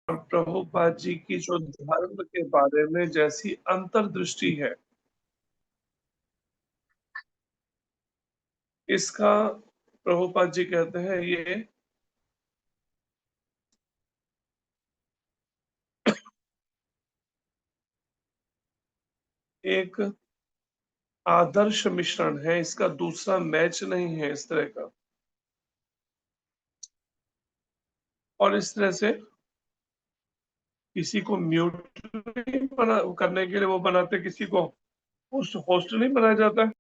और प्रभुपाद जी की जो धर्म के बारे में जैसी अंतर्दृष्टि है, इसका प्रभुपाद जी कहते हैं ये एक आदर्श मिश्रण है, इसका दूसरा मैच नहीं है इस तरह का। और इस तरह से किसी को म्यूट नहीं बना करने के लिए वो बनाते, किसी को होस्ट होस्ट नहीं बनाया जाता है।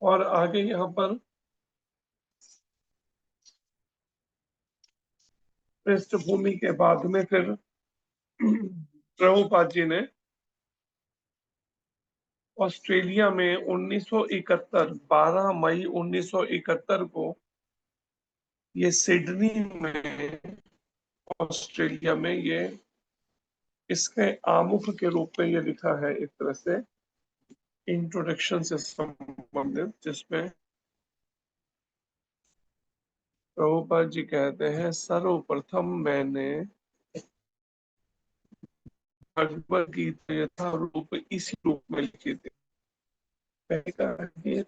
और आगे यहाँ पर पृष्ठभूमि के बाद में फिर प्रभुपाद जी ने ऑस्ट्रेलिया में 1971 12 मई 1971 को ये सिडनी में ऑस्ट्रेलिया में ये इसके आमुख के रूप में ये लिखा है एक तरह से इंट्रोडक्शन से संबंधित, जिसमें प्रभुपाद जी कहते हैं सर्वप्रथम मैंने भगवद गीता यथारूप इसी रूप में लिखी थी। पहले कहा कि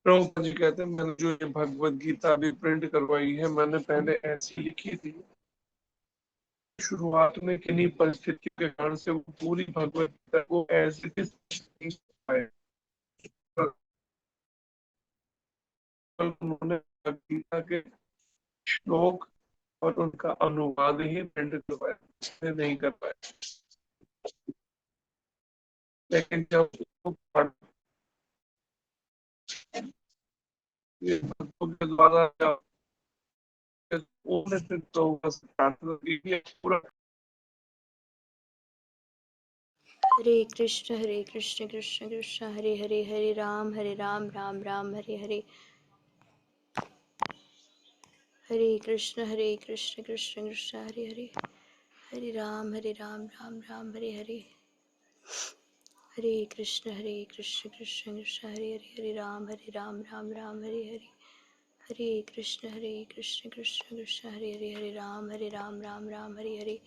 प्रभुपाद जी कहते हैं मैंने जो ये भगवद गीता अभी प्रिंट करवाई है मैंने पहले ऐसी लिखी थी। शुरुआत में किन्हीं परिस्थितियों के कारण से वो पूरी भगवद गीता को एज इट इज नहीं कर पाए। उन्होंने भगवद गीता के श्लोक और उनका अनुवाद ही प्रिंट करवाया, नहीं कर पाए। लेकिन जब ये भक्तों के द्वारा जब उन्होंने फिर तो बस पूरा हरे कृष्ण कृष्ण कृष्ण हरे हरे, हरे राम राम राम हरे हरे। हरे कृष्ण कृष्ण कृष्ण हरे हरे, हरे राम राम राम हरे हरे। हरे कृष्ण कृष्ण कृष्ण हरे हरे, हरे राम राम राम हरे हरे। हरे कृष्ण कृष्ण कृष्ण हरे हरे, हरे राम राम राम हरे हरे।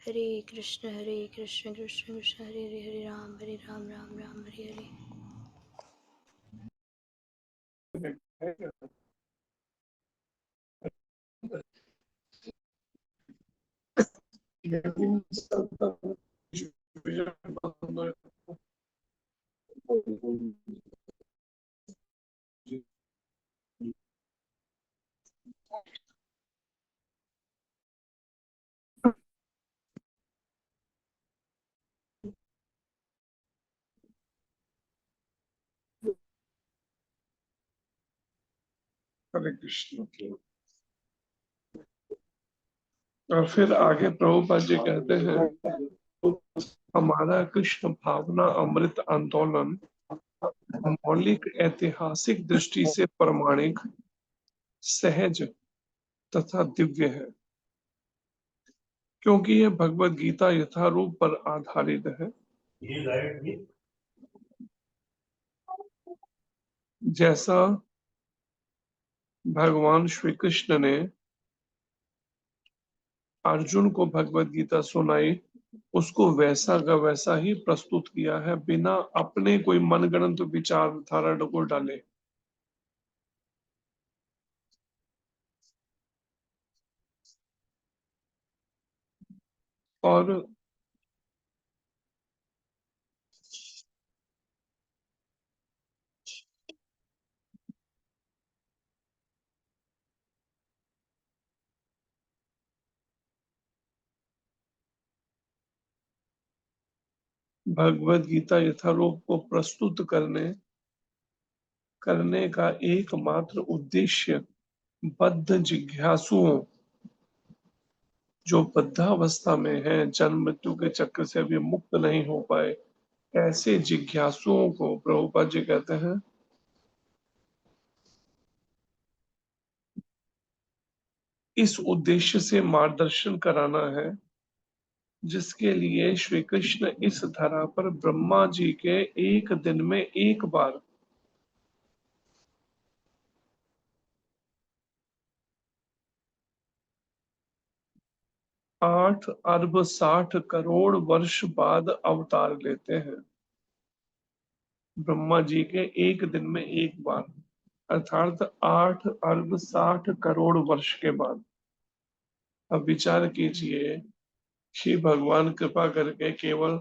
हरे कृष्ण कृष्ण कृष्ण हरे हरे, हरे राम राम राम हरे हरे। हरे कृष्ण। और फिर आगे प्रभुपाद जी कहते हैं हमारा कृष्ण भावना अमृत आंदोलन मौलिक ऐतिहासिक दृष्टि से प्रमाणिक, सहज तथा दिव्य है, क्योंकि यह भगवद गीता यथारूप पर आधारित है, जैसा भगवान श्री कृष्ण ने अर्जुन को भगवद गीता सुनाई, उसको वैसा का वैसा ही प्रस्तुत किया है, बिना अपने कोई मनगढ़ंत विचारधारा को डाले। और भगवत गीता यथारूप को प्रस्तुत करने का एकमात्र उद्देश्य बद्ध जिज्ञासुओं, जो बद्धावस्था में हैं, जन्म मृत्यु के चक्र से अभी मुक्त नहीं हो पाए, ऐसे जिज्ञासुओं को प्रभुपाद जी कहते हैं इस उद्देश्य से मार्गदर्शन कराना है, जिसके लिए श्री कृष्ण इस धरा पर ब्रह्मा जी के एक दिन में एक बार 8 अरब 60 करोड़ वर्ष बाद अवतार लेते हैं। ब्रह्मा जी के एक दिन में एक बार, अर्थात 8 अरब 60 करोड़ वर्ष के बाद। अब विचार कीजिए कि भगवान कृपा करके केवल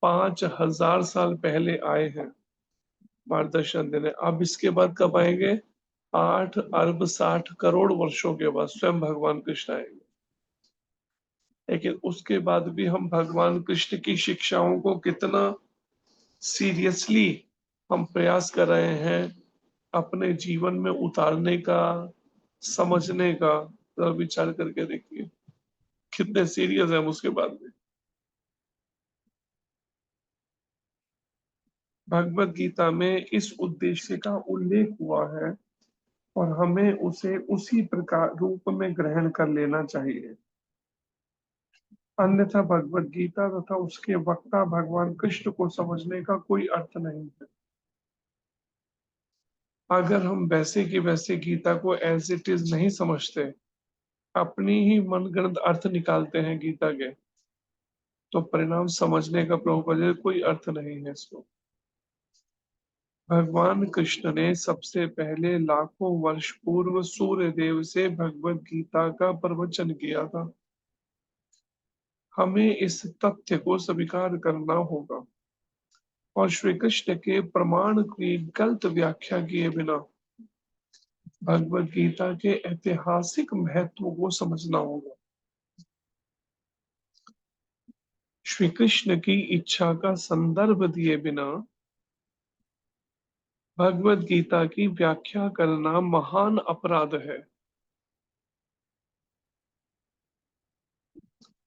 5000 साल पहले आए हैं मार्गदर्शन देने। अब इसके बाद कब आएंगे? 8 अरब 60 करोड़ वर्षों के बाद स्वयं भगवान कृष्ण आएंगे। लेकिन उसके बाद भी हम भगवान कृष्ण की शिक्षाओं को कितना सीरियसली हम प्रयास कर रहे हैं अपने जीवन में उतारने का, समझने का। तो विचार करके देखिए कितने सीरियस है हम उसके बाद में। भगवत गीता में इस उद्देश्य का उल्लेख हुआ है और हमें उसे उसी प्रकार रूप में ग्रहण कर लेना चाहिए, अन्यथा भगवत गीता तथा उसके वक्ता भगवान कृष्ण को समझने का कोई अर्थ नहीं है। अगर हम वैसे की वैसे गीता को एज इट इज नहीं समझते, अपनी ही मनगढ़ंत अर्थ निकालते हैं गीता के, तो परिणाम समझने का प्रभुपद कोई अर्थ नहीं है इसको। भगवान कृष्ण ने सबसे पहले लाखों वर्ष पूर्व सूर्य देव से भगवत गीता का प्रवचन किया था। हमें इस तथ्य को स्वीकार करना होगा और श्री कृष्ण के प्रमाण की गलत व्याख्या किए बिना भगवत गीता के ऐतिहासिक महत्व को समझना होगा। श्री कृष्ण की इच्छा का संदर्भ दिए बिना भगवत गीता की व्याख्या करना महान अपराध है।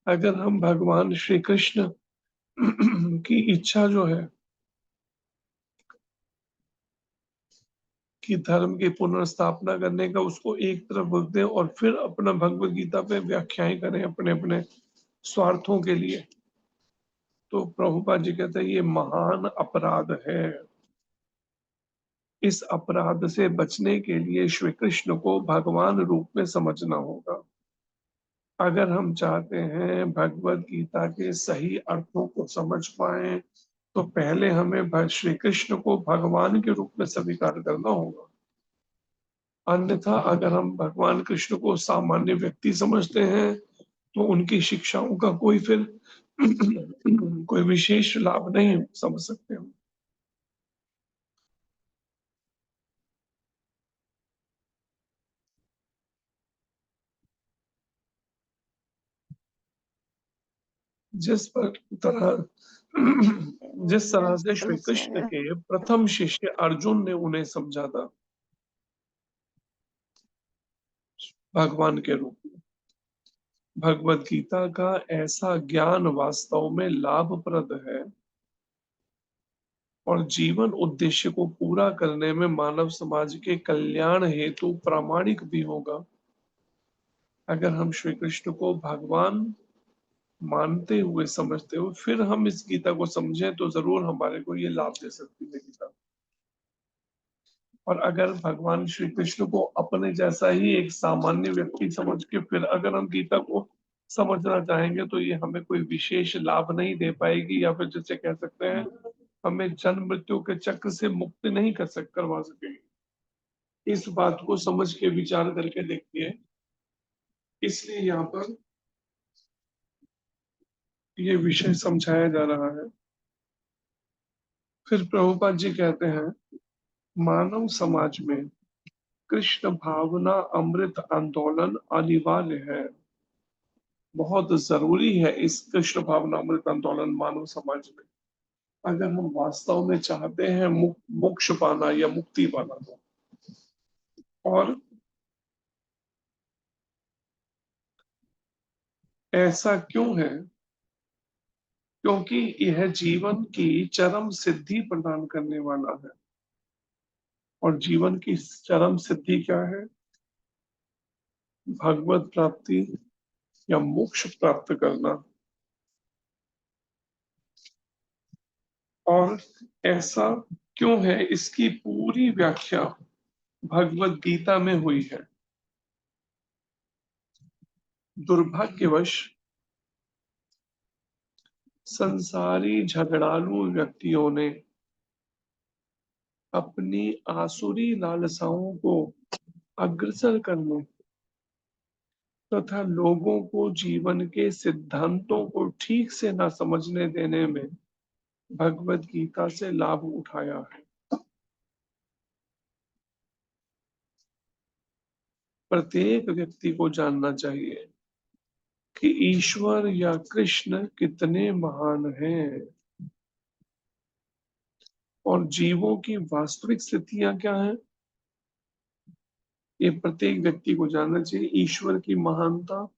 अगर हम भगवान श्री कृष्ण की इच्छा जो है कि धर्म की पुनर्स्थापना करने का, उसको एक तरफ रख दें और फिर अपना भगवत गीता पे व्याख्याएं करें अपने अपने स्वार्थों के लिए, तो प्रभुपाद जी कहते हैं ये महान अपराध है। इस अपराध से बचने के लिए श्री कृष्ण को भगवान रूप में समझना होगा। अगर हम चाहते हैं भगवत गीता के सही अर्थों को समझ पाए, तो पहले हमें श्री कृष्ण को भगवान के रूप में स्वीकार करना होगा। अन्यथा अगर हम भगवान कृष्ण को सामान्य व्यक्ति समझते हैं, तो उनकी शिक्षाओं का कोई फिर कोई विशेष लाभ नहीं समझ सकते हम। जिस पर तरह जिस तरह से श्री कृष्ण के प्रथम शिष्य अर्जुन ने उन्हें समझा था भगवान के रूप में, भगवत गीता का ऐसा ज्ञान वास्तव में लाभप्रद है और जीवन उद्देश्य को पूरा करने में मानव समाज के कल्याण हेतु प्रामाणिक भी होगा। अगर हम श्री कृष्ण को भगवान मानते हुए, समझते हुए फिर हम इस गीता को समझें, तो जरूर हमारे को ये लाभ दे सकती है गीता। और अगर भगवान श्री कृष्ण को अपने जैसा ही एक सामान्य व्यक्ति समझ के फिर अगर हम गीता को समझना चाहेंगे, तो ये हमें कोई विशेष लाभ नहीं दे पाएगी, या फिर जैसे कह सकते हैं हमें जन्म मृत्यु के चक्र से मुक्ति नहीं करवा सकेगी। इस बात को समझ के विचार करके देखिए, इसलिए यहाँ पर ये विषय समझाया जा रहा है। फिर प्रभुपाद जी कहते हैं मानव समाज में कृष्ण भावना अमृत आंदोलन अनिवार्य है। बहुत जरूरी है इस कृष्ण भावना अमृत आंदोलन मानव समाज में। अगर हम वास्तव में चाहते हैं मोक्ष पाना या मुक्ति पाना, तो और ऐसा क्यों है? क्योंकि यह जीवन की चरम सिद्धि प्रदान करने वाला है। और जीवन की चरम सिद्धि क्या है? भगवत प्राप्ति या मोक्ष प्राप्त करना। और ऐसा क्यों है, इसकी पूरी व्याख्या भगवत गीता में हुई है। दुर्भाग्यवश संसारी झगड़ालू व्यक्तियों ने अपनी आसुरी लालसाओं को अग्रसर करने तथा लोगों को जीवन के सिद्धांतों को ठीक से न समझने देने में भगवत गीता से लाभ उठाया है। प्रत्येक व्यक्ति को जानना चाहिए कि ईश्वर या कृष्ण कितने महान हैं और जीवों की वास्तविक स्थितियां क्या हैं। ये प्रत्येक व्यक्ति को जानना चाहिए, ईश्वर की महानता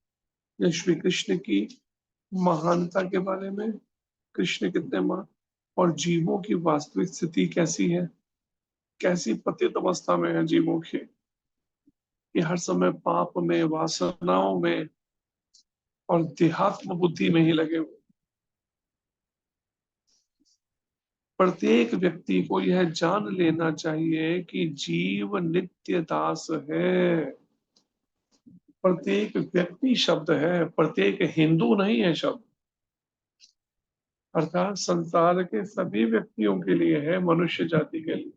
या श्री कृष्ण की महानता के बारे में, कृष्ण कितने महान, और जीवों की वास्तविक स्थिति कैसी है, कैसी पतित अवस्था में है जीवों की, कि हर समय पाप में, वासनाओं में और देहात्म बुद्धि में ही लगे हुए। प्रत्येक व्यक्ति को यह जान लेना चाहिए कि जीव नित्य दास है। प्रत्येक व्यक्ति शब्द है, प्रत्येक हिंदू नहीं है शब्द। अर्थात संसार के सभी व्यक्तियों के लिए है, मनुष्य जाति के लिए।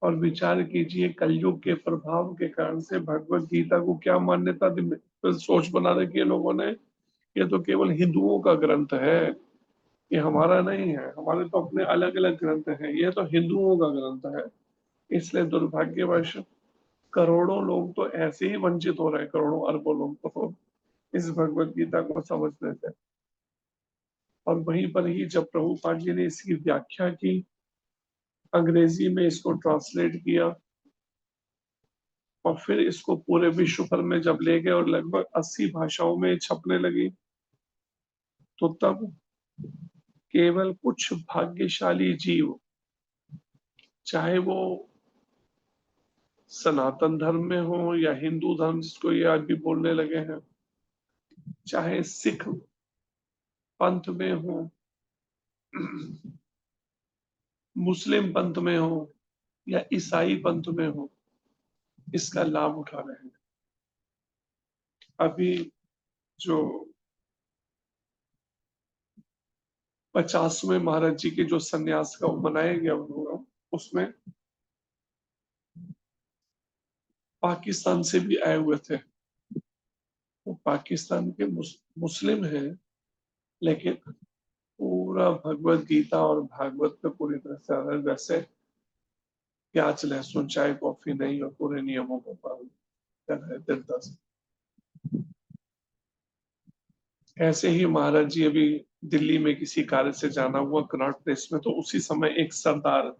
और विचार कीजिए, कलयुग के प्रभाव के कारण से भगवत गीता को क्या मान्यता तो सोच बना रखी है लोगों ने, ये तो केवल हिंदुओं का ग्रंथ है, ये हमारा नहीं है, हमारे तो अपने अलग अलग ग्रंथ हैं, ये तो हिंदुओं का ग्रंथ है। इसलिए दुर्भाग्यवश करोड़ों लोग तो ऐसे ही वंचित हो रहे हैं, करोड़ों अरबों लोग तो इस भगवत गीता को समझने से। और वहीं पर ही जब प्रभुपाद जी ने इसकी व्याख्या की, अंग्रेजी में इसको ट्रांसलेट किया और फिर इसको पूरे विश्व भर में जब ले गए और लगभग 80 भाषाओं में छपने लगी, तो तब केवल कुछ भाग्यशाली जीव, चाहे वो सनातन धर्म में हो या हिंदू धर्म जिसको ये आज भी बोलने लगे हैं, चाहे सिख पंथ में हो, मुस्लिम पंथ में हो या ईसाई पंथ में हो, इसका लाभ उठा रहे हैं। अभी जो 50वें महाराज जी के जो सन्यास का मनाया गया प्रोग्राम, उसमें पाकिस्तान से भी आए हुए थे। वो पाकिस्तान के मुस्लिम हैं, लेकिन पूरा भगवत गीता और भागवत पे पूरी तरह से अलग, वैसे प्याज लहसुन चाय कॉफी नहीं और पूरे नियमों को पालन कर रहे दृढ़ता से। ऐसे ही महाराज जी अभी दिल्ली में किसी कार्य से जाना हुआ कनॉट प्लेस में, तो उसी समय एक सरदार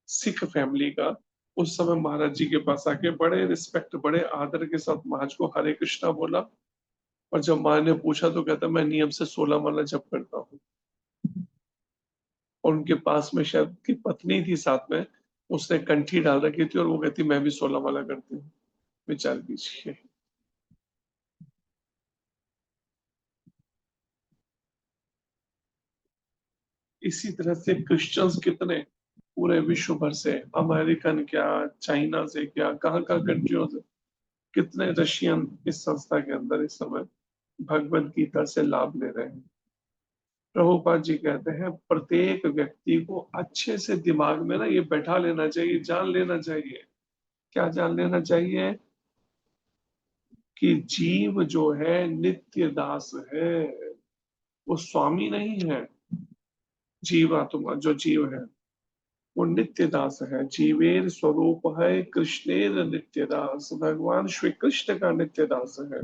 सिख फैमिली का उस समय महाराज जी के पास आके बड़े रिस्पेक्ट, बड़े आदर के साथ महाराज को हरे कृष्णा बोला। और जब माँ ने पूछा तो कहता, मैं नियम से 16 माला जप करता हूँ। और उनके पास में शायद की पत्नी थी साथ में, उसने कंठी डाल रखी थी और वो कहती मैं भी 16 माला करती हूँ। विचार कीजिए। इसी तरह से क्रिश्चियंस कितने पूरे विश्व भर से, अमेरिकन क्या, चाइना से क्या, कहाँ कहाँ कंट्रियों से, कितने रशियन इस संस्था के अंदर इस समय भगवत गीता से लाभ ले रहे हैं। प्रभुपाद जी कहते हैं प्रत्येक व्यक्ति को अच्छे से दिमाग में ना ये बैठा लेना चाहिए, जान लेना चाहिए। क्या जान लेना चाहिए? कि जीव जो है नित्य दास है, वो स्वामी नहीं है। जीवात्मा जो जीव है वो नित्य दास है। जीवेर स्वरूप है कृष्णेर नित्य दास, भगवान श्री कृष्ण का नित्य दास है।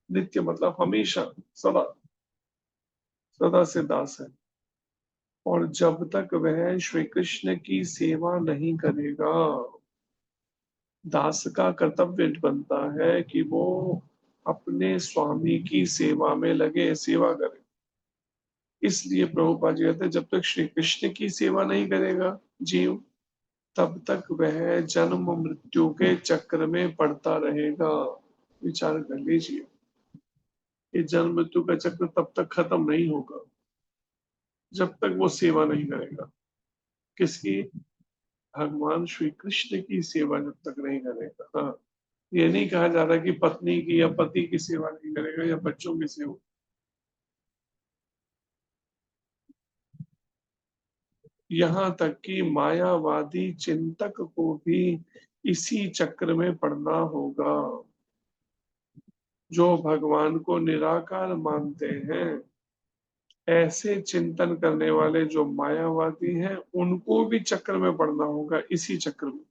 नित्य मतलब हमेशा, सदा, सदा से दास है। और जब तक वह श्री कृष्ण की सेवा नहीं करेगा, दास का कर्तव्य बनता है कि वो अपने स्वामी की सेवा में लगे, सेवा करे। इसलिए प्रभुपाद जी कहते हैं जब तक श्री कृष्ण की सेवा नहीं करेगा जीव, तब तक वह जन्म मृत्यु के चक्र में पड़ता रहेगा। विचार कर लीजिए, ये जन्म मृत्यु का चक्र तब तक खत्म नहीं होगा जब तक वो सेवा नहीं करेगा। किसकी? भगवान श्री कृष्ण की सेवा जब तक नहीं करेगा। हाँ, ये नहीं कहा जा रहा कि पत्नी की या पति की सेवा नहीं करेगा या बच्चों की सेवा। यहाँ तक कि मायावादी चिंतक को भी इसी चक्र में पड़ना होगा। जो भगवान को निराकार मानते हैं, ऐसे चिंतन करने वाले जो मायावादी हैं, उनको भी चक्र में पड़ना होगा, इसी चक्र में,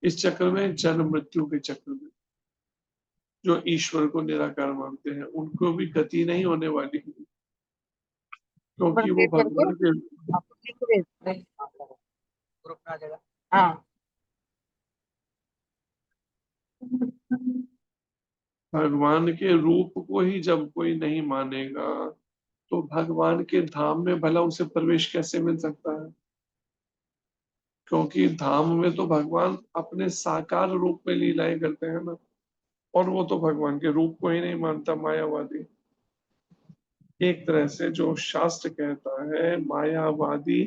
इस चक्र में, जन्म मृत्यु के चक्र में। जो ईश्वर को निराकार मानते हैं उनको भी गति नहीं होने वाली है, क्योंकि वो अपडेट करके भगवान के, आपको लिंक भेज दें, ग्रुप में आ जाएगा। हाँ, भगवान के रूप को ही जब कोई नहीं मानेगा, तो भगवान के धाम में भला उसे प्रवेश कैसे मिल सकता है? क्योंकि धाम में तो भगवान अपने साकार रूप में लीलाएं करते हैं ना, और वो तो भगवान के रूप को ही नहीं मानता मायावादी। एक तरह से जो शास्त्र कहता है, मायावादी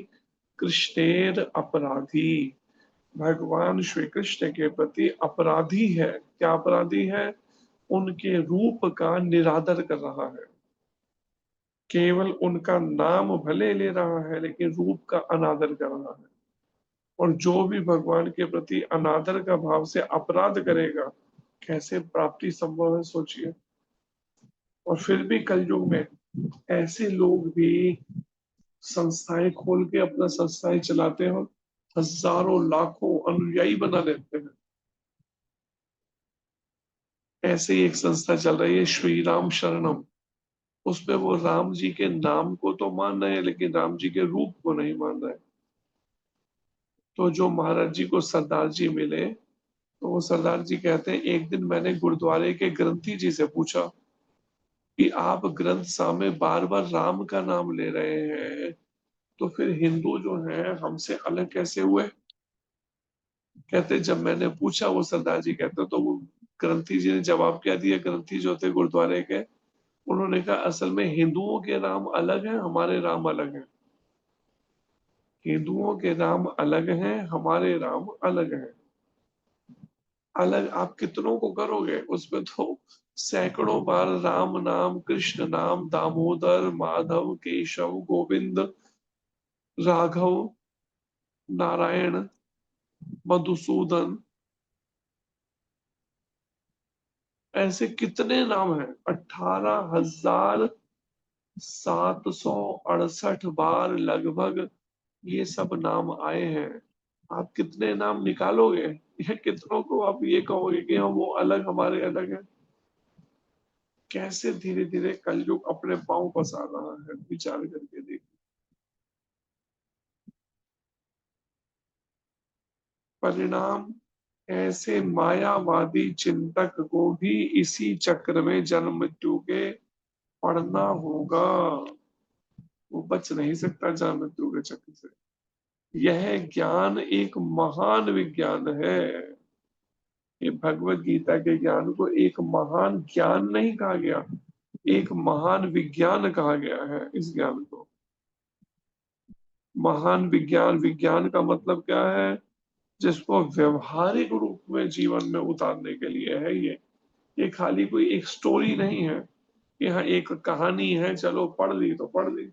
कृष्णेर अपराधी, भगवान श्री कृष्ण के प्रति अपराधी है। क्या अपराधी है? उनके रूप का निरादर कर रहा है, केवल उनका नाम भले ले रहा है लेकिन रूप का अनादर कर रहा है। और जो भी भगवान के प्रति अनादर का भाव से अपराध करेगा, कैसे प्राप्ति संभव है सोचिए। और फिर भी कलयुग में ऐसे लोग भी संस्थाएं खोल के अपना संस्थाएं चलाते हैं, हजारों लाखों अनुयायी बना लेते हैं। ऐसे ही एक संस्था चल रही है श्री राम शरणम, उसमें वो राम जी के नाम को तो मान रहे हैं लेकिन राम जी के रूप को नहीं मान रहे। तो जो महाराज जी को सरदार जी मिले, तो वो सरदार जी कहते हैं एक दिन मैंने गुरुद्वारे के ग्रंथी जी से पूछा कि आप ग्रंथ साहब में बार बार राम का नाम ले रहे हैं, तो फिर हिंदू जो है हमसे अलग कैसे हुए? कहते जब मैंने पूछा, वो सरदार जी कहते तो वो ग्रंथी जी ने जवाब क्या दिया, ग्रंथी जो थे गुरुद्वारे के, उन्होंने कहा असल में हिंदुओं के राम अलग हैं, हमारे राम अलग हैं। हिंदुओं के राम अलग हैं, हमारे राम अलग हैं। अलग आप कितनों को करोगे? उसमें तो सैकड़ों बार राम नाम, कृष्ण नाम, दामोदर, माधव, केशव, गोविंद, राघव, नारायण, मधुसूदन, ऐसे कितने नाम हैं? 18,768 लगभग ये सब नाम आए हैं। आप कितने नाम निकालोगे? या कितनों को आप ये कहोगे कि हम वो अलग, हमारे अलग है? कैसे धीरे धीरे कलयुग अपने पांव पसार रहा है, विचार करके देखिए। परिणाम, ऐसे मायावादी चिंतक को भी इसी चक्र में जन्म मृत्यु के पड़ना होगा। वो बच नहीं सकता जन्म मृत्यु के चक्र से। यह ज्ञान एक महान विज्ञान है। ये भगवत गीता के ज्ञान को एक महान ज्ञान नहीं कहा गया, एक महान विज्ञान कहा गया है इस ज्ञान को। महान विज्ञान, विज्ञान का मतलब क्या है? जिसको व्यवहारिक रूप में जीवन में उतारने के लिए है। ये खाली कोई एक स्टोरी नहीं है कि हाँ एक कहानी है, चलो पढ़ ली तो पढ़ ली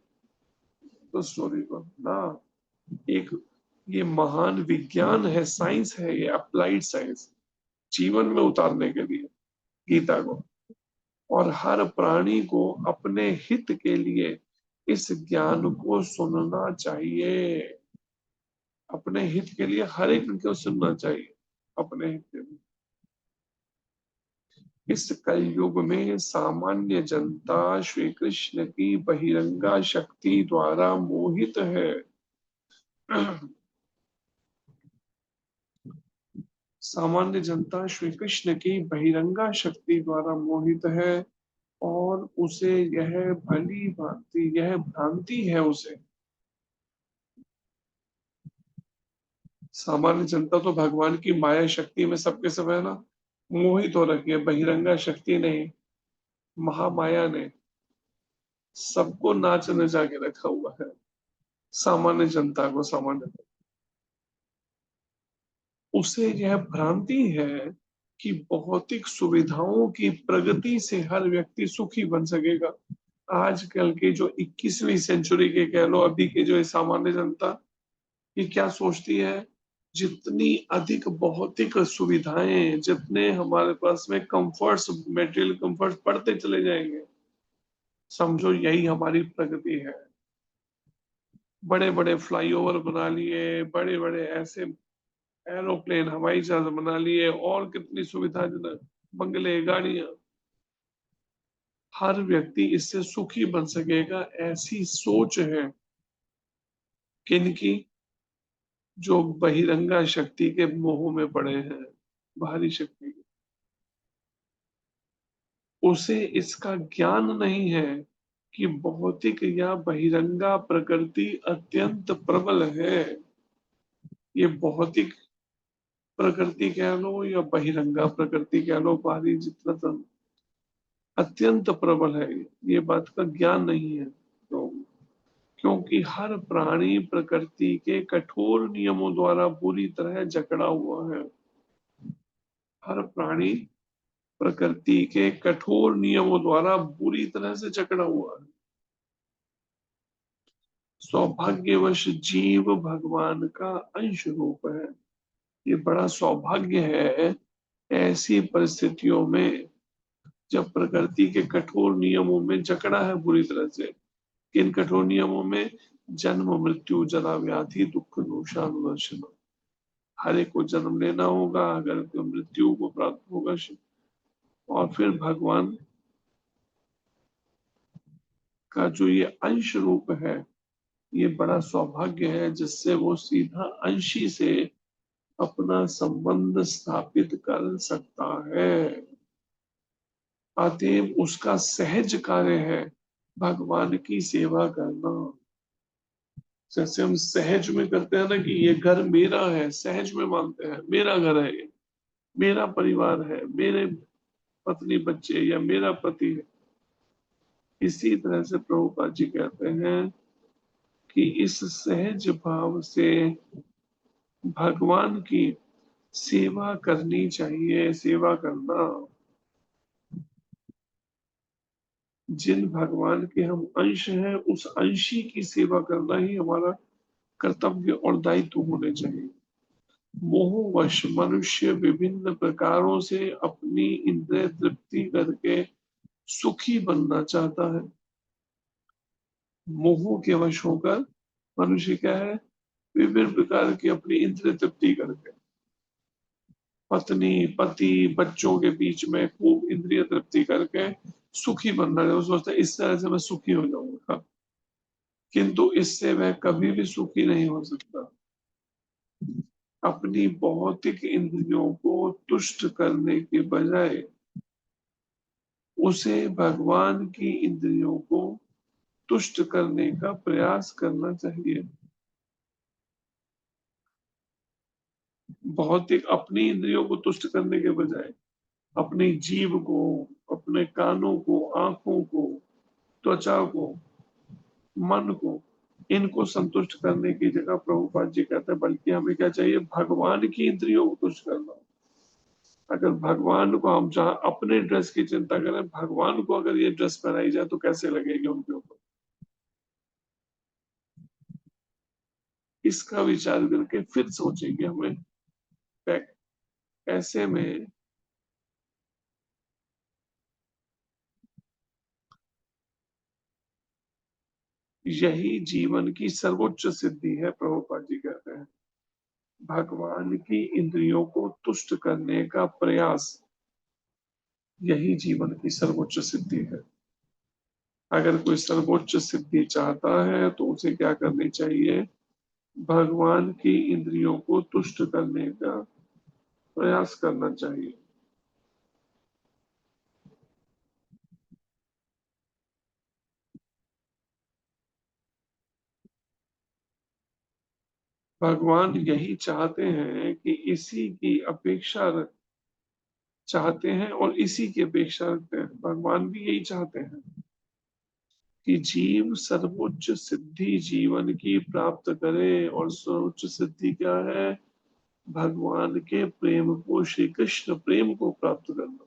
तो स्टोरी को ना। एक ये महान विज्ञान है, साइंस है, ये अप्लाइड साइंस, जीवन में उतारने के लिए गीता को। और हर प्राणी को अपने हित के लिए इस ज्ञान को सुनना चाहिए। अपने हित के लिए हर एक को सुनना चाहिए, अपने हित के लिए। इस कलयुग में सामान्य जनता श्री कृष्ण की बहिरंगा शक्ति द्वारा मोहित है। सामान्य जनता श्री कृष्ण की बहिरंगा शक्ति द्वारा मोहित है और उसे यह भली भांति यह भ्रांति है उसे। सामान्य जनता तो भगवान की माया शक्ति में सबके सब है ना, मोहित हो रखी है। बहिरंगा शक्ति नहीं, महामाया ने सबको नाच नचा के रखा हुआ है। सामान्य जनता को, सामान्य उसे यह भ्रांति है कि भौतिक सुविधाओं की प्रगति से हर व्यक्ति सुखी बन सकेगा। आजकल के जो 21वीं सेंचुरी के कह लो, अभी के जो सामान्य जनता, ये क्या सोचती है, जितनी अधिक भौतिक सुविधाएं, जितने हमारे पास में कंफर्ट्स, मेटेरियल कंफर्ट्स बढ़ते चले जाएंगे, समझो यही हमारी प्रगति है। बड़े बड़े फ्लाईओवर बना लिए, बड़े बड़े ऐसे एरोप्लेन, हवाई जहाज बना लिए, और कितनी सुविधाजनक बंगले, गाड़ियां, हर व्यक्ति इससे सुखी बन सकेगा, ऐसी सोच है किनकी, जो बहिरंगा शक्ति के मोह में पड़े हैं, बाहरी शक्ति। उसे इसका ज्ञान नहीं है कि भौतिक या बहिरंगा प्रकृति अत्यंत प्रबल है। ये भौतिक प्रकृति कह लो या बहिरंगा प्रकृति कह लो, बाहरी जितना अत्यंत प्रबल है, ये बात का ज्ञान नहीं है। तो क्योंकि हर प्राणी प्रकृति के कठोर नियमों द्वारा बुरी तरह जकड़ा हुआ है। हर प्राणी प्रकृति के कठोर नियमों द्वारा बुरी तरह से जकड़ा हुआ है। सौभाग्यवश जीव भगवान का अंश रूप है। ये बड़ा सौभाग्य है ऐसी परिस्थितियों में जब प्रकृति के कठोर नियमों में जकड़ा है बुरी तरह से। किन कठोर नियमों में? जन्म मृत्यु जरा व्याधि दुख दोषानुदर्शन। हर एक को जन्म लेना होगा, अगर तो मृत्यु को प्राप्त होगा, और फिर भगवान का जो ये अंश रूप है, ये बड़ा सौभाग्य है जिससे वो सीधा अंशी से अपना संबंध स्थापित कर सकता है। अतएव उसका सहज कार्य है भगवान की सेवा करना। जैसे हम सहज में करते हैं ना कि ये घर मेरा है, सहज में मानते हैं मेरा घर है, ये मेरा परिवार है, मेरे पत्नी बच्चे या मेरा पति है। इसी तरह से प्रभुपाद जी कहते हैं कि इस सहज भाव से भगवान की सेवा करनी चाहिए। सेवा करना, जिन भगवान के हम अंश हैं, उस अंशी की सेवा करना ही हमारा कर्तव्य और दायित्व होने चाहिए। मोहवश मनुष्य विभिन्न प्रकारों से अपनी इंद्रिय तृप्ति करके सुखी बनना चाहता है। मोह के वश होकर मनुष्य क्या है, विभिन्न प्रकार की अपनी इंद्रिय तृप्ति करके, पत्नी पति बच्चों के बीच में खूब इंद्रिय तृप्ति करके सुखी बनना है। वो सोचता है इस तरह से मैं सुखी हो जाऊंगा, किंतु इससे वह कभी भी सुखी नहीं हो सकता। अपनी भौतिक इंद्रियों को तुष्ट करने के बजाय उसे भगवान की इंद्रियों को तुष्ट करने का प्रयास करना चाहिए। भौतिक अपनी इंद्रियों को तुष्ट करने के बजाय अपनी जीभ को, अपने कानों को, आंखों को, त्वचा को, मन को, इनको संतुष्ट करने की जगह प्रभुपाद जी कहते हैं बल्कि हमें क्या चाहिए, भगवान की इंद्रियों को तुष्ट करना। अगर भगवान को हम जहां अपने ड्रेस की चिंता करें, भगवान को अगर ये ड्रेस पहनाई जाए तो कैसे लगेगी उनके ऊपर, इसका विचार करके फिर सोचेंगे हमें ऐसे में यही जीवन की सर्वोच्च सिद्धि है। प्रभुपाद जी कहते हैं भगवान की इंद्रियों को तुष्ट करने का प्रयास यही जीवन की सर्वोच्च सिद्धि है। अगर कोई सर्वोच्च सिद्धि चाहता है तो उसे क्या करनी चाहिए? भगवान की इंद्रियों को तुष्ट करने का प्रयास करना चाहिए। भगवान यही चाहते हैं कि इसी की अपेक्षा चाहते हैं और इसी की अपेक्षा रखते हैं। भगवान भी यही चाहते हैं कि जीव सर्वोच्च सिद्धि जीवन की प्राप्त करे। और सर्वोच्च सिद्धि क्या है? भगवान के प्रेम को, श्री कृष्ण प्रेम को प्राप्त करना।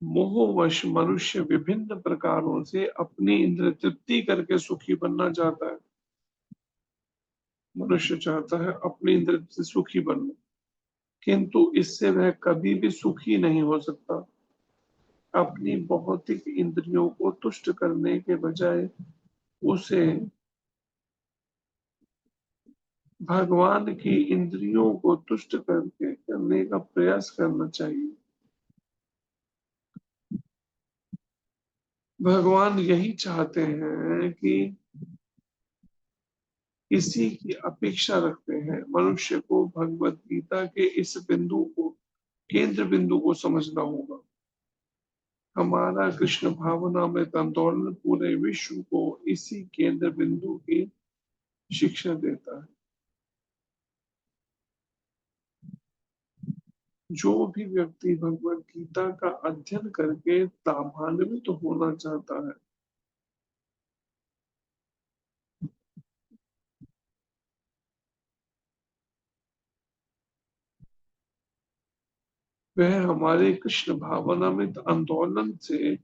मोहवश मनुष्य विभिन्न प्रकारों से अपनी इंद्र तृप्ति करके सुखी बनना चाहता है। मनुष्य चाहता है अपनी इंद्र से सुखी बनना, किंतु इससे वह कभी भी सुखी नहीं हो सकता। अपनी भौतिक इंद्रियों को तुष्ट करने के बजाय उसे भगवान की इंद्रियों को तुष्ट करके करने का प्रयास करना चाहिए। भगवान यही चाहते हैं कि इसी की अपेक्षा रखते हैं। मनुष्य को भगवत गीता के इस बिंदु को, केंद्र बिंदु को समझना होगा। हमारा कृष्ण भावनामृत आंदोलन पूरे विश्व को इसी केंद्र बिंदु की शिक्षा देता है। जो भी व्यक्ति भगवत गीता का अध्ययन करके लाभान्वित तो होना चाहता है, वह हमारे कृष्ण भावनामृत आंदोलन से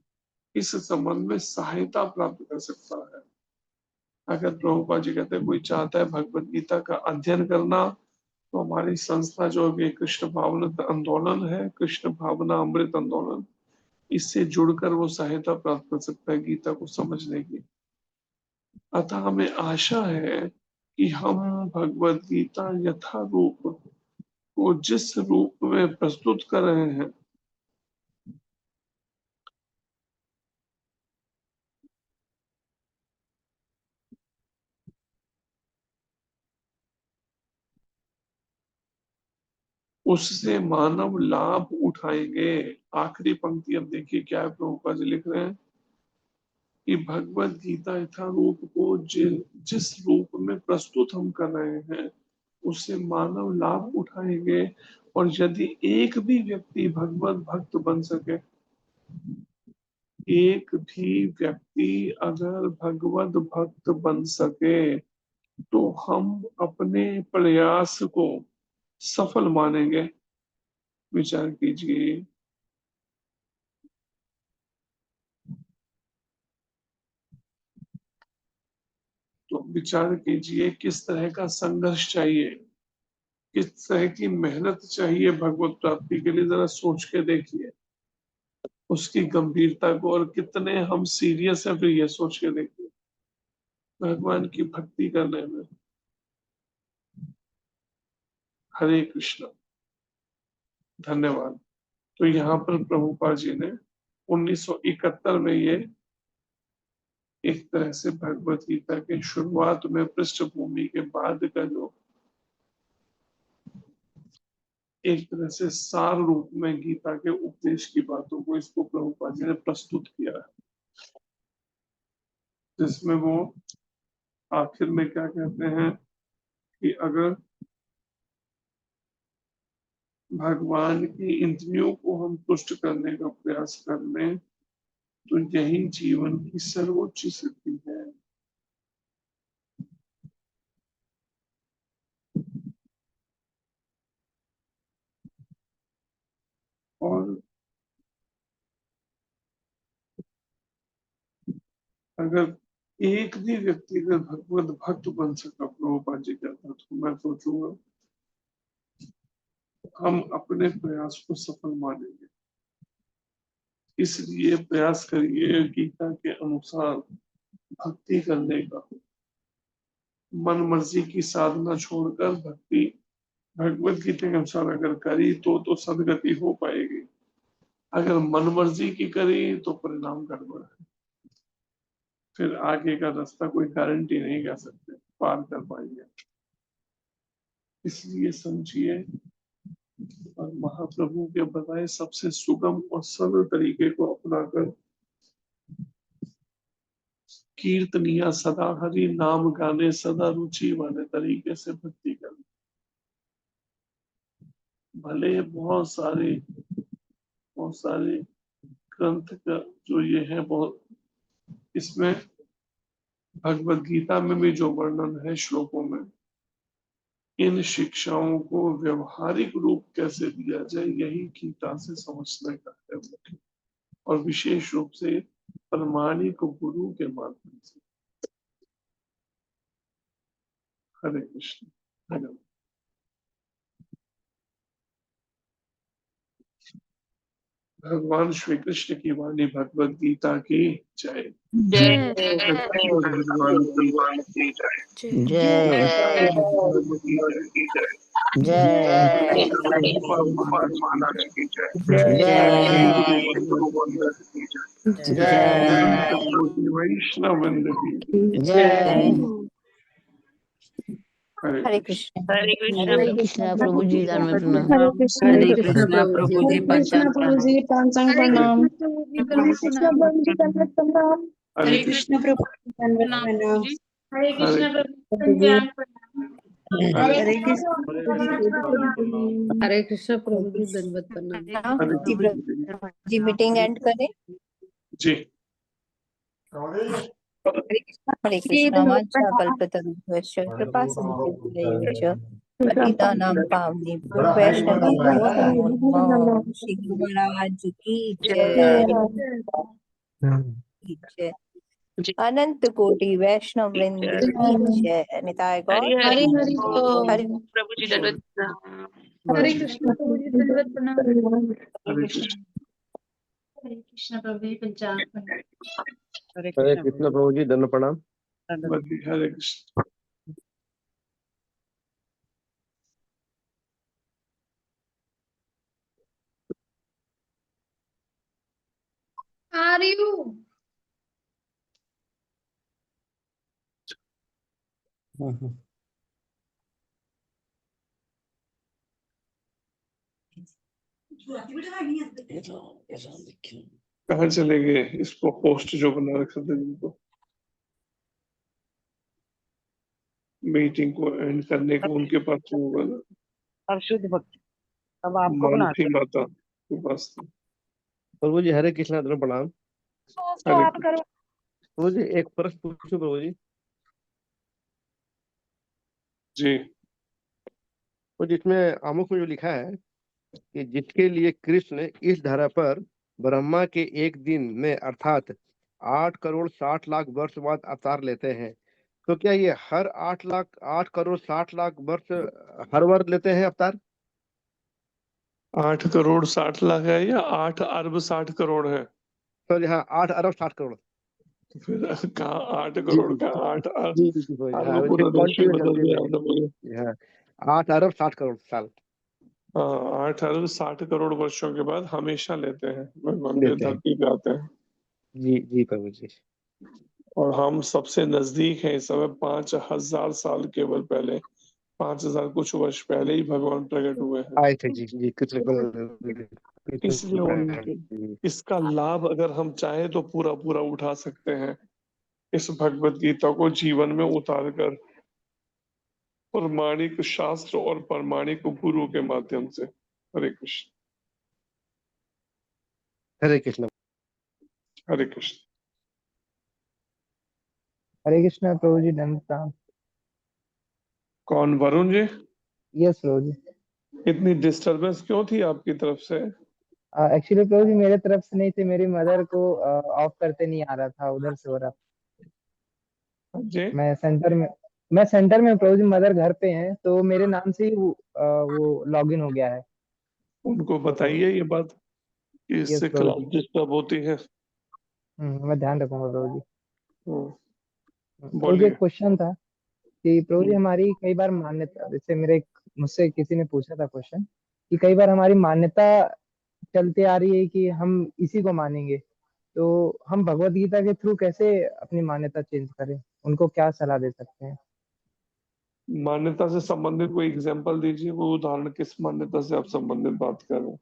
इस संबंध में सहायता प्राप्त कर सकता है। अगर प्रभुपाद जी कहते हैं कोई चाहता है भगवत गीता का अध्ययन करना, तो हमारी संस्था जो भी कृष्ण भावना आंदोलन है, कृष्ण भावना अमृत आंदोलन, इससे जुड़कर वो सहायता प्राप्त कर सकता है गीता को समझने की। अतः हमें आशा है कि हम भगवत गीता यथारूप को जिस रूप में प्रस्तुत कर रहे हैं, उससे मानव लाभ उठाएंगे। आखिरी पंक्ति अब देखिए क्या है, प्रभुपाद जी लिख रहे हैं कि भगवत गीता यथारूप को जिस रूप में प्रस्तुत हम कर रहे हैं, उससे मानव लाभ उठाएंगे। और यदि एक भी व्यक्ति भगवत भक्त बन सके, एक भी व्यक्ति अगर भगवत भक्त बन सके, तो हम अपने प्रयास को सफल मानेंगे। विचार कीजिए। तो विचार कीजिए किस तरह का संघर्ष चाहिए, किस तरह की मेहनत चाहिए भगवत प्राप्ति के लिए। जरा सोच के देखिए उसकी गंभीरता को, और कितने हम सीरियस है फिर ये सोच के देखिए भगवान की भक्ति करने में। हरे कृष्ण। धन्यवाद। तो यहाँ पर प्रभुपाद जी ने 1971 में ये एक तरह से भगवत गीता के शुरुआत में पृष्ठभूमि के बाद का जो एक तरह से सार रूप में गीता के उपदेश की बातों को, इसको प्रभुपाद जी ने प्रस्तुत किया है, जिसमें वो आखिर में क्या कहते हैं कि अगर भगवान की इंद्रियों को हम तुष्ट करने का प्रयास कर लें, तो यही जीवन की सर्वोच्च सिद्धि है। और अगर एक भी व्यक्ति अगर भगवत भक्त बन सका, प्रभुपाद जी कहता, तो मैं सोचूंगा हम अपने प्रयास को सफल मानेंगे। इसलिए प्रयास करिए गीता के अनुसार भक्ति करने का। मन मर्जी की साधना छोड़कर भक्ति भगवत गीता के अनुसार अगर करी तो सदगति हो पाएगी। अगर मन मर्जी की करी तो परिणाम गड़बड़ है, फिर आगे का रास्ता कोई गारंटी नहीं कर सकते पार कर पाएंगे। इसलिए समझिए और महाप्रभु के बताए सबसे सुगम और सरल तरीके को अपनाकर कीर्तनिया सदा हरि नाम गाने सदा रुचि वाले तरीके से भक्ति करना। भले बहुत सारे ग्रंथ का जो ये है बहुत, इसमें भगवत गीता में भी जो वर्णन है श्लोकों में, इन शिक्षाओं को व्यवहारिक रूप कैसे दिया जाए यही गीता से समझने का है मुख्य, और विशेष रूप से प्रमाणिक गुरु के माध्यम से। हरे कृष्ण। हरे भगवान श्री कृष्ण की वाणी भगवत गीता की जय। जय भगवान की जय जय भगवान की जय परमात्मा की जय। जय जय वैष्णव वृंद की जय। हरे हरे कृष्ण। हरे कृष्णा प्रभु जी दान में प्रणाम। हरे कृष्णा प्रभु जी हरे कृष्णा प्रभु जी पंचांग प्रणाम। हरे कृष्णा प्रभु जी दंडवत प्रणाम। हरे हरे कृष्ण। कृष्णा प्रभु जी दंडवत प्रणाम। हरे कृष्ण प्रभु जी हरे हरे कृष्णा प्रभु जी कोटि प्रणाम। हरे कृष्ण प्रभु जी दंडवत प्रणाम। हरे जी कृष्ण जी मीटिंग एंड करें। जी। हरे कृष्णा वाचा कल्पतरुभ्यश्च कृपा सिन्धुभ्यैव च पतितानां पावनेभ्यो वैष्णवेभ्यो नमो नमः। श्री गुरु महाराज की जय। की जय। अनंत कोटि वैष्णव वृंद की जय। निताय गौर हरे हरि हरि बोल। प्रभु जी दंडवत प्रणाम। हरे कृष्ण प्रभु जी दंडवत प्रणाम। हरे कृष्ण। हरे कृष्ण प्रभु जी पंचांग प्रणाम। हरे कृष्ण प्रभु जी दंड प्रणाम। हरे कृष्ण। आ रही हूँ। कहाँ चले गए इसको पोस्ट जो बना रखा था जिनको, मीटिंग को एंड करने को उनके पास तो होगा ना। अब शुद्ध भक्ति अब आपको बना मानसी माता के पास था। प्रभु जी हरे कृष्णा दंड प्रणाम। तो हरे आप करो। प्रभु जी एक प्रश्न पूछूं प्रभु जी। जी। तो जिसमें आमुख में जो लिखा है कि जिसके लिए कृष्ण इस धरा पर ब्रह्मा के एक दिन में अर्थात 8 करोड़ 60 लाख वर्ष बाद अवतार लेते हैं, तो क्या ये हर 8 करोड़ 60 लाख वर्ष हर वर्ष लेते हैं अवतार? 8 करोड़ 60 लाख है या 8 अरब 60 करोड़ है? तो यहाँ 8 अरब 60 करोड़। तो फिर कहाँ 8 जी करोड़ का 8 जी जी प्रभु जी, हाँ अरब पूरा देश ही कॉन्टिन्यू बदल गलती दिया हो आपने मुझे। गई। हाँ 8 अरब 60 करोड़ साल हाँ 8 अरब 60 करोड़ वर्षों के बाद हमेशा लेते हैं भगवान के लेते हैं। धरती पे आते हैं। जी जी प्रभु जी। और हम सबसे नजदीक हैं इस समय 5000 साल केवल पहले, 5000 कुछ वर्ष पहले ही भगवान प्रकट हुए हैं। आए थे जी जी कृष्ण इसलिए उनके इसका लाभ अगर हम चाहें तो पूरा पूरा उठा सकते हैं, इस भगवत गीता को जीवन में उतार कर प्रमाणिक शास्त्र और प्रमाणिक गुरु के माध्यम से। हरे कृष्ण। हरे कृष्ण। हरे कृष्ण। हरे कृष्णा प्रभु जी दंड प्रणाम। कौन वरुण जी? यस प्रभु जी। इतनी डिस्टरबेंस क्यों थी आपकी तरफ से? एक्चुअली प्रभु जी मेरे तरफ से नहीं थे, मेरी मदर को ऑफ करते नहीं आ रहा था, उधर से हो रहा। जी मैं सेंटर में प्रभु जी, मदर घर पे हैं तो मेरे नाम से ही वो लॉग इन हो गया है। उनको तो बताइए ये बात कि यस इससे प्रभु क्लास जी। डिस्टर्ब होती है। मैं ध्यान रखूंगा प्रभु जी। हम्म, प्रभु जी बोलिए। एक क्वेश्चन था कि प्रभु जी हमारी कई बार मान्यता, जैसे मुझसे किसी ने पूछा था क्वेश्चन कि कई बार हमारी मान्यता चलती आ रही है कि हम इसी को मानेंगे, तो हम भगवत गीता के थ्रू कैसे अपनी मान्यता चेंज करें, उनको क्या सलाह दे सकते हैं? मान्यता से संबंधित कोई एग्जांपल दीजिए, वो उदाहरण किस मान्यता से आप संबंधित बात कर रहे हैं?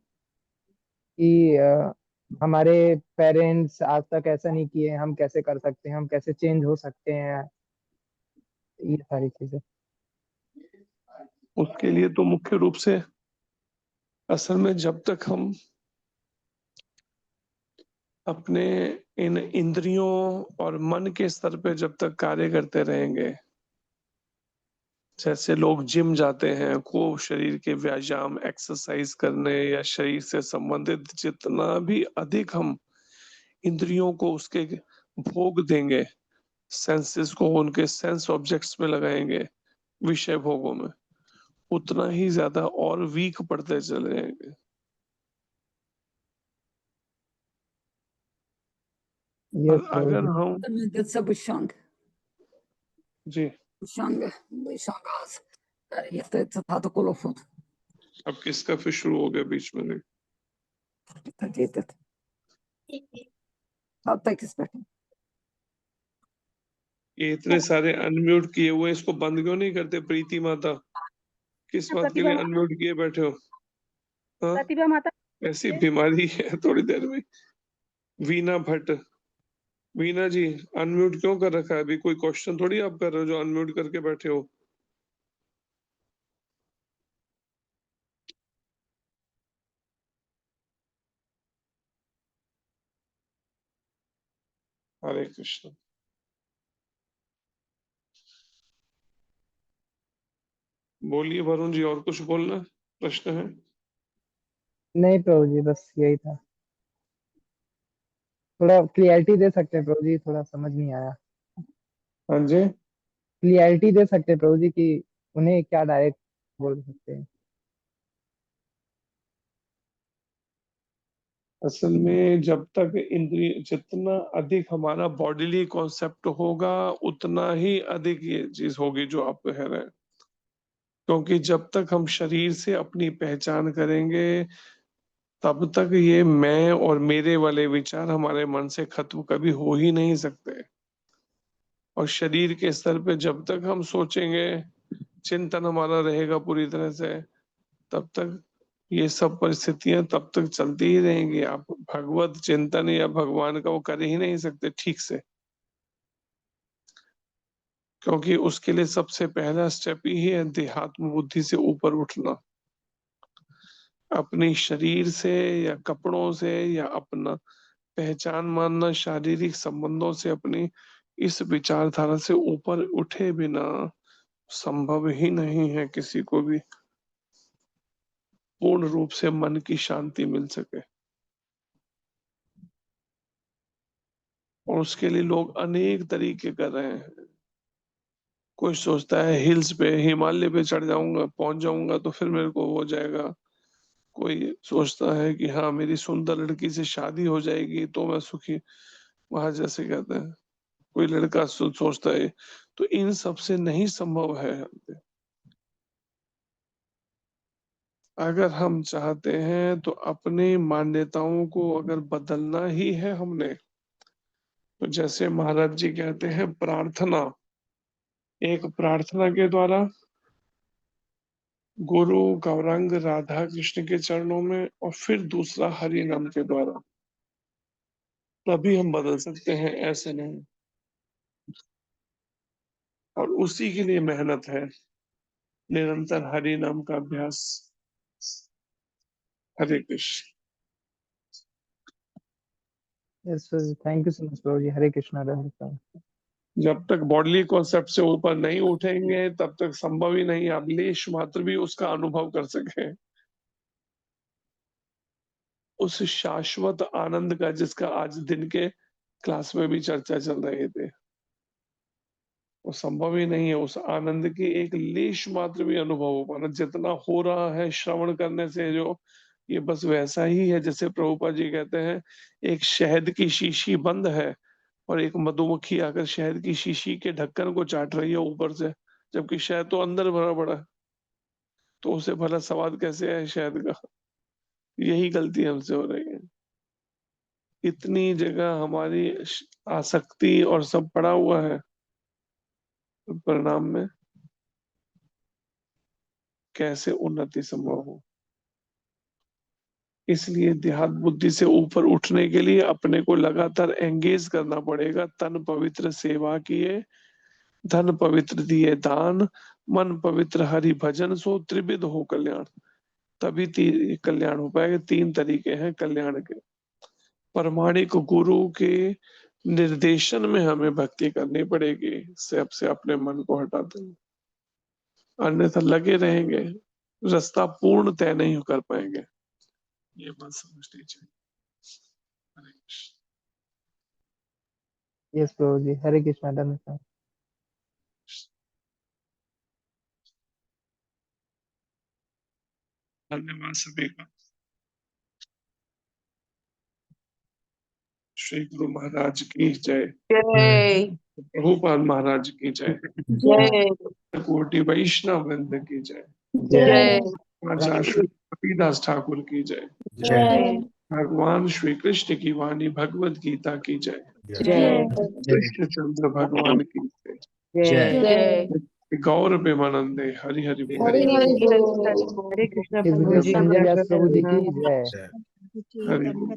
कि हमारे पेरेंट्स आज तक ऐसा नहीं किए, हम कैसे कर सकते हैं, हम कैसे चेंज हो सकते हैं, ये सारी चीजें। उसके लिए तो मुख्य रूप से असल में जब तक हम अपने इन इंद्रियों और मन के स्तर पे जब तक कार्य करते रहेंगे, जैसे लोग जिम जाते हैं, खूब शरीर के व्यायाम एक्सरसाइज करने या शरीर से संबंधित जितना भी अधिक हम इंद्रियों को उसके भोग देंगे, सेंसेस को उनके सेंस ऑब्जेक्ट्स में लगाएंगे, विषय भोगों में, उतना ही ज्यादा और वीक पड़ते चले जाएंगे। यस और प्रभु अगर जी। हम That's a Bushang. Ji, Bushang. Bushangas. Este este tato kolofot. अब किसका फिर शुरू हो गया बीच में नहीं? Tatet. Hatta kismet. ये इतने सारे अनम्यूट किए हुए, इसको बंद क्यों नहीं करते प्रीति माता? किस बात के प्रतिभा लिए अनम्यूट किए बैठे हो? हाँ, प्रतिभा माता ऐसी बीमारी है थोड़ी देर में। वीना भट्ट, वीना जी अनम्यूट क्यों कर रखा है? अभी कोई क्वेश्चन थोड़ी आप कर रहे हो जो अनम्यूट करके बैठे हो। हरे कृष्ण। बोलिए वरुण जी, और कुछ बोलना प्रश्न है? नहीं प्रभु जी, बस यही था। थोड़ा क्लियरिटी दे सकते हैं प्रभु जी, थोड़ा समझ नहीं आया। हाँ जी, क्लियरिटी दे सकते हैं प्रभु जी कि उन्हें क्या डायरेक्ट बोल सकते हैं? असल में जब तक इंद्रिय जितना अधिक हमारा बॉडीली कॉन्सेप्ट होगा, उतना ही अधिक ये चीज होगी जो आप कह रहे हैं। क्योंकि जब तक हम शरीर से अपनी पहचान करेंगे, तब तक ये मैं और मेरे वाले विचार हमारे मन से खत्म कभी हो ही नहीं सकते। और शरीर के स्तर पे जब तक हम सोचेंगे, चिंतन हमारा रहेगा पूरी तरह से, तब तक ये सब परिस्थितियां तब तक चलती ही रहेंगी। आप भगवत चिंतन या भगवान का वो कर ही नहीं सकते ठीक से, क्योंकि उसके लिए सबसे पहला स्टेप ही है देहात्म बुद्धि से ऊपर उठना। अपनी शरीर से या कपड़ों से या अपना पहचान मानना, शारीरिक संबंधों से अपनी इस विचारधारा से ऊपर उठे बिना संभव ही नहीं है किसी को भी पूर्ण रूप से मन की शांति मिल सके। और उसके लिए लोग अनेक तरीके कर रहे हैं। कोई सोचता है हिल्स पे, हिमालय पे चढ़ जाऊंगा, पहुंच जाऊंगा तो फिर मेरे को हो जाएगा। कोई सोचता है कि हाँ मेरी सुंदर लड़की से शादी हो जाएगी तो मैं सुखी, वहां जैसे कहते हैं कोई लड़का सोचता है। तो इन सब से नहीं संभव है। अगर हम चाहते हैं तो अपनी मान्यताओं को अगर बदलना ही है हमने, तो जैसे महाराज जी कहते हैं प्रार्थना, एक प्रार्थना के द्वारा गुरु गौरांग राधा कृष्ण के चरणों में, और फिर दूसरा हरि नाम के द्वारा, तभी हम बदल सकते हैं, ऐसे नहीं। और उसी के लिए मेहनत है, निरंतर हरि नाम का अभ्यास। Hare Krishna. Yes thank you so much प्रभु जी। हरे कृष्णा हरे कृष्णा। जब तक बॉडली कॉन्सेप्ट से ऊपर नहीं उठेंगे तब तक संभव ही नहीं आप लेश मात्र भी उसका अनुभव कर सके, उस शाश्वत आनंद का जिसका आज दिन के क्लास में भी चर्चा चल रही थी। वो संभव ही नहीं है उस आनंद की एक लेश मात्र भी अनुभव हो पाना। जितना हो रहा है श्रवण करने से, जो ये बस वैसा ही है जैसे प्रभुपाद जी कहते हैं, एक शहद की शीशी बंद है और एक मधुमक्खी आकर शहद की शीशी के ढक्कन को चाट रही है ऊपर से, जबकि शहद तो अंदर भरा पड़ा है, तो उसे भला स्वाद कैसे है शहद का? यही गलती हमसे हो रही है। इतनी जगह हमारी आसक्ति और सब पड़ा हुआ है, परिणाम में कैसे उन्नति संभव हो? इसलिए देहात बुद्धि से ऊपर उठने के लिए अपने को लगातार एंगेज करना पड़ेगा। तन पवित्र सेवा किए, धन पवित्र दिए दान, मन पवित्र हरि भजन, सो त्रिविध हो कल्याण। तभी कल्याण हो पाएगा। 3 तरीके हैं कल्याण के। प्रमाणिक गुरु के निर्देशन में हमें भक्ति करनी पड़ेगी, से अपने मन को हटाते हैं, अन्यथा लगे रहेंगे, रास्ता पूर्ण तय नहीं कर पाएंगे। ये बात समझनी चाहिए। हरे कृष्ण। यस प्रभु जी, हरे कृष्णा। धन्यवाद। धन्यवाद सभी का। श्री गुरु महाराज की जय। जय प्रभुपाद महाराज की जय। जय कोटि वैष्णव वृंद की जय। जय आचार्य श्री कबीरदास ठाकुर की जय। जय भगवान श्री कृष्ण की वाणी भगवत गीता की जय। जय कृष्णचंद्र भगवान की जय। जय गौर प्रेमानंदे हरि हरि बोल। हरे हरे कृष्ण हिज प्रभु जी। संजय व्यास प्रभु जी की जय। हरि बोल।